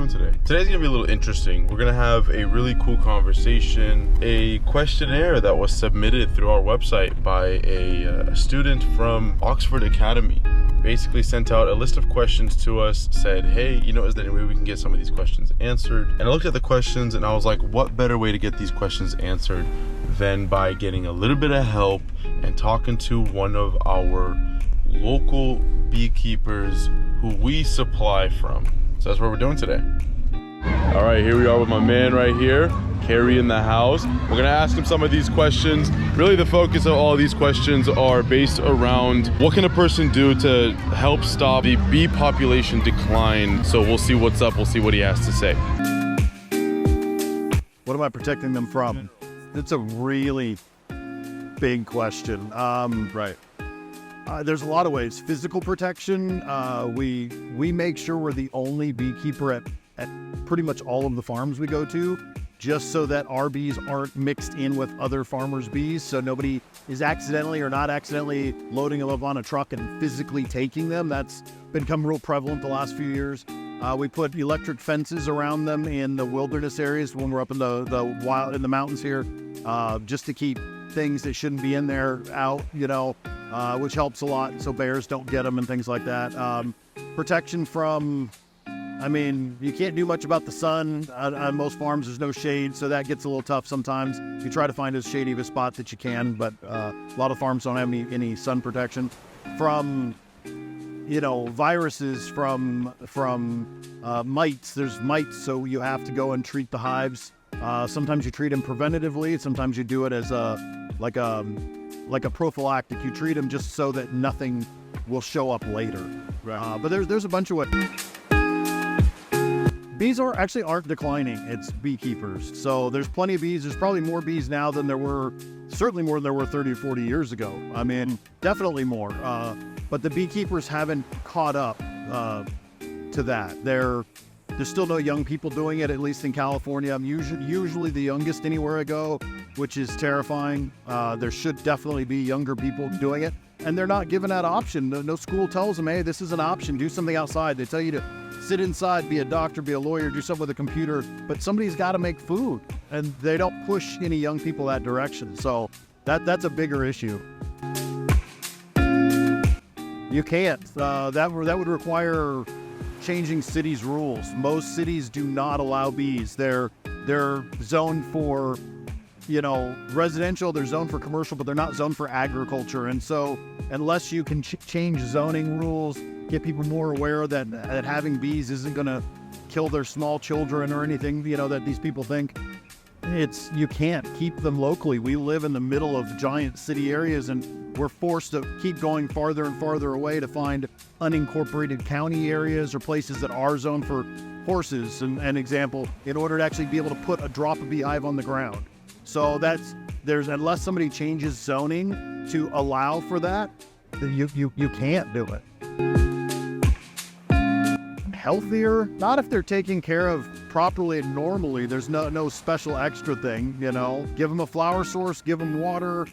doing today? Today's gonna be a little interesting. We're gonna have a really cool conversation, a questionnaire that was submitted through our website by a student from Oxford Academy. Basically sent out a list of questions to us, said, hey, is there any way we can get some of these questions answered? And I looked at the questions and I was like, what better way to get these questions answered than by getting a little bit of help and talking to one of our local beekeepers who we supply from. So that's what we're doing today. All right, here we are with my man right here, Carrie in the house. We're gonna ask him some of these questions. Really the focus of all these questions are based around what can a person do to help stop the bee population decline. So we'll see what's up, we'll see what he has to say. What am I protecting them from? It's a really big question. Right. There's a lot of ways. Physical protection, we make sure we're the only beekeeper at pretty much all of the farms we go to, just so that our bees aren't mixed in with other farmers' bees, so nobody is accidentally or not accidentally loading them up on a truck and physically taking them. That's become real prevalent the last few years. We put electric fences around them in the wilderness areas when we're up in the wild, in the mountains here, just to keep things that shouldn't be in there out, which helps a lot so bears don't get them and things like that. Protection from, you can't do much about the sun. On most farms, there's no shade, so that gets a little tough sometimes. You try to find as shady of a spot that you can, but a lot of farms don't have any sun protection. From, viruses, from mites. There's mites, so you have to go and treat the hives. Sometimes you treat them preventatively. Sometimes you do it as like a prophylactic. You treat them just so that nothing will show up later. Right. But there's a bunch of what. Bees aren't declining. It's beekeepers. So there's plenty of bees. There's probably more bees now than there were, certainly more than there were 30 or 40 years ago. Definitely more. But the beekeepers haven't caught up to that. There's still no young people doing it, at least in California. I'm usually the youngest anywhere I go, which is terrifying. There should definitely be younger people doing it. And they're not given that option. No school tells them, hey, this is an option. Do something outside. They tell you to sit inside, be a doctor, be a lawyer, do something with a computer. But somebody's got to make food. And they don't push any young people that direction. So that's a bigger issue. You can't. That would require changing cities' rules. Most cities do not allow bees. They're zoned for, residential, they're zoned for commercial, but they're not zoned for agriculture. And so unless you can change zoning rules, get people more aware that having bees isn't going to kill their small children or anything, that these people think, you can't keep them locally. We live in the middle of giant city areas, and we're forced to keep going farther and farther away to find unincorporated county areas or places that are zoned for horses, an example, in order to actually be able to drop a beehive on the ground. So unless somebody changes zoning to allow for that, you can't do it. Healthier, not if they're taken care of properly and normally. There's no special extra thing, give them a flower source, give them water,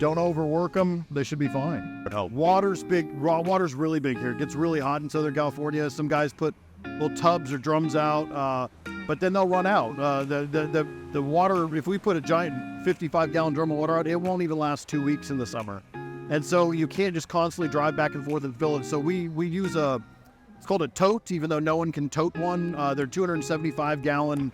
don't overwork them, they should be fine. Water's big. Raw water's really big here. It gets really hot in Southern California. Some guys put little tubs or drums out, but then they'll run out. The water, if we put a giant 55-gallon drum of water out, it won't even last 2 weeks in the summer. And so you can't just constantly drive back and forth and fill it. So we use it's called a tote, even though no one can tote one. They're 275-gallon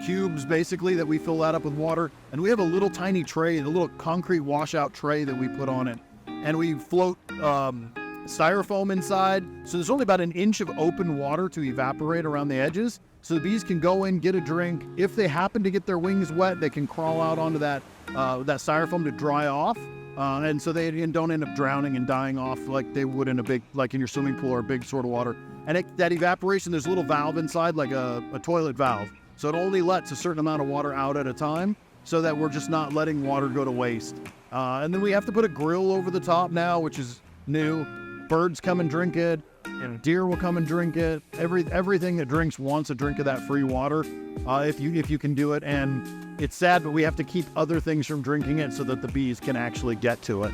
cubes, basically, that we fill that up with water. And we have a little tiny tray, the little concrete washout tray that we put on it. And we float styrofoam inside. So there's only about an inch of open water to evaporate around the edges. So the bees can go in, get a drink. If they happen to get their wings wet, they can crawl out onto that styrofoam to dry off. And so they don't end up drowning and dying off like they would in in your swimming pool or a big sort of water. And that evaporation, there's a little valve inside, like a toilet valve. So it only lets a certain amount of water out at a time, so that we're just not letting water go to waste. And then we have to put a grill over the top now, which is new. Birds come and drink it, and deer will come and drink it. Everything that drinks wants a drink of that free water, if you can do it. And it's sad, but we have to keep other things from drinking it so that the bees can actually get to it.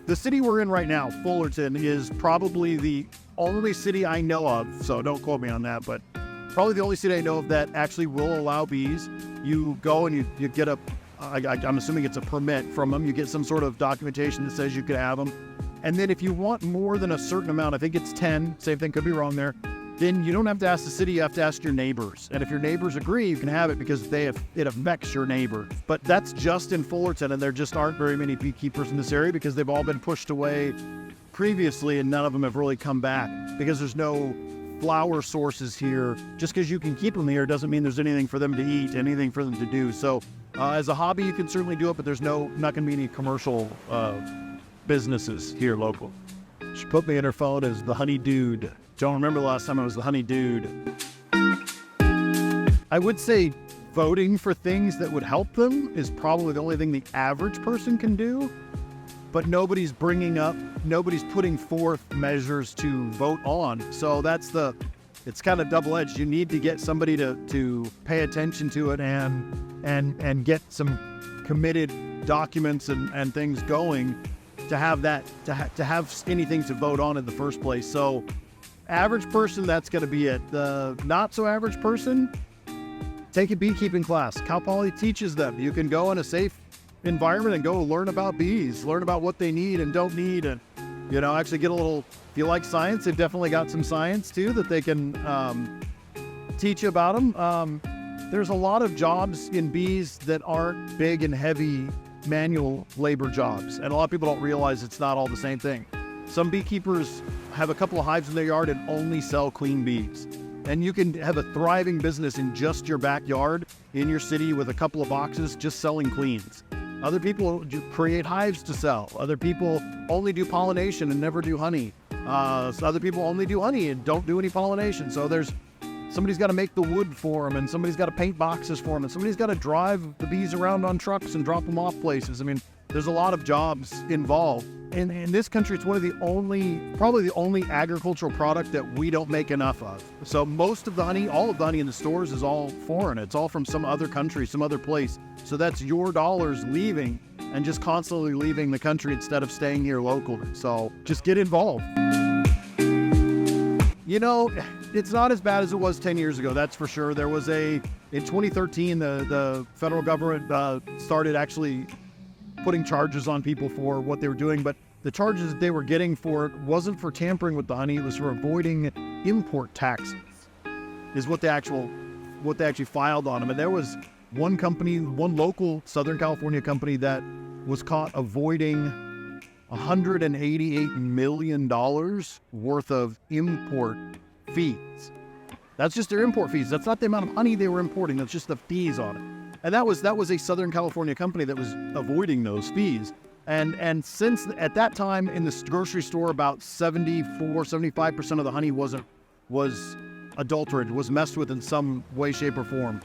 The city we're in right now, Fullerton, is probably the only city I know of, so don't quote me on that, but probably the only city I know of that actually will allow bees. You go and you get I'm assuming it's a permit from them. You get some sort of documentation that says you can have them. And then if you want more than a certain amount, I think it's 10, same thing, could be wrong there, then you don't have to ask the city, you have to ask your neighbors. And if your neighbors agree, you can have it because it affects your neighbor. But that's just in Fullerton, and there just aren't very many beekeepers in this area because they've all been pushed away previously, and none of them have really come back because there's no flower sources here. Just because you can keep them here doesn't mean there's anything for them to eat, anything for them to do. So as a hobby, you can certainly do it, but there's not going to be any commercial businesses here local. She put me in her phone as the honey dude. Don't remember the last time I was the honey dude. I would say voting for things that would help them is probably the only thing the average person can do, but nobody's putting forth measures to vote on. So it's kind of double-edged. You need to get somebody to pay attention to it and get some committed documents and things going to have anything to vote on in the first place. So average person, that's going to be it. The not so average person, take a beekeeping class. Cal Poly teaches them. You can go in a safe environment and go learn about bees, learn about what they need and don't need, and actually get a little. If you like science, they've definitely got some science too that they can teach you about them. There's a lot of jobs in bees that aren't big and heavy manual labor jobs, and a lot of people don't realize it's not all the same thing. Some beekeepers have a couple of hives in their yard and only sell queen bees, and you can have a thriving business in just your backyard in your city with a couple of boxes just selling queens. Other people create hives to sell. Other people only do pollination and never do honey. So other people only do honey and don't do any pollination. So somebody's got to make the wood for them, and somebody's got to paint boxes for them, and somebody's got to drive the bees around on trucks and drop them off places. I mean, there's a lot of jobs involved. And in this country, it's probably the only agricultural product that we don't make enough of. So most of the honey, all of the honey in the stores is all foreign. It's all from some other country, some other place. So that's your dollars leaving and just constantly leaving the country instead of staying here locally. So just get involved. It's not as bad as it was 10 years ago, that's for sure. There was in 2013, the federal government started actually putting charges on people for what they were doing, but the charges that they were getting for it wasn't for tampering with the honey, it was for avoiding import taxes, is what they actually filed on them. And there was one local Southern California company that was caught avoiding $188 million worth of import fees. That's just their import fees. That's not the amount of honey they were importing, that's just the fees on it. And that was a Southern California company that was avoiding those fees. And since at that time in the grocery store, about 75% of the honey was adulterated, was messed with in some way, shape, or form.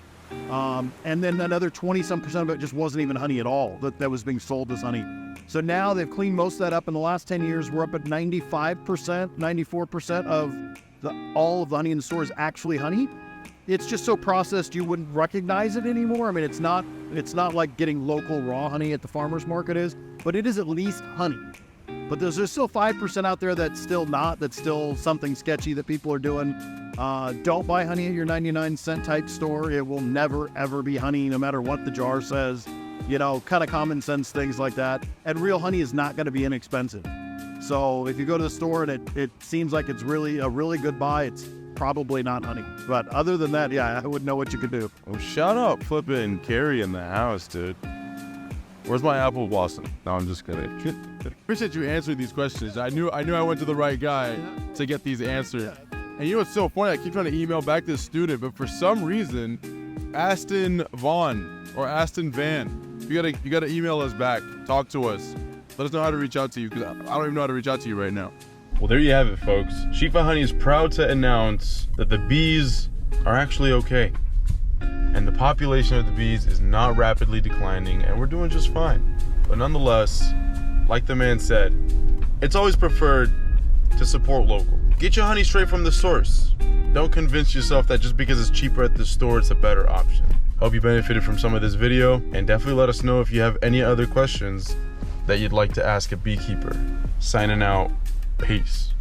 And then another 20-some% of it just wasn't even honey at all that was being sold as honey. So now they've cleaned most of that up. In the last 10 years, we're up at 95%, 94% of all of the honey in the store is actually honey. It's just so processed you wouldn't recognize it anymore. I mean, it's not like getting local raw honey at the farmer's market is, but it is at least honey. But there's still 5% out there that's still something sketchy that people are doing. Don't buy honey at your 99-cent type store. It will never, ever be honey, no matter what the jar says. Kind of common sense things like that. And real honey is not going to be inexpensive. So if you go to the store and it seems like it's really a really good buy, it's probably not honey. But other than that, yeah, I wouldn't know what you could do. Well, shout out flipping Carrie in the house, dude. Where's my apple blossom? No, I'm just kidding. Appreciate you answering these questions. I knew I went to the right guy to get these answered. And what's so funny? I keep trying to email back this student, but for some reason, Aston Van, you gotta email us back. Talk to us. Let us know how to reach out to you, because I don't even know how to reach out to you right now. Well, there you have it, folks. Shifa Honey is proud to announce that the bees are actually okay. And the population of the bees is not rapidly declining, and we're doing just fine. But nonetheless, like the man said, it's always preferred to support local. Get your honey straight from the source. Don't convince yourself that just because it's cheaper at the store, it's a better option. Hope you benefited from some of this video, and definitely let us know if you have any other questions that you'd like to ask a beekeeper. Signing out. Peace.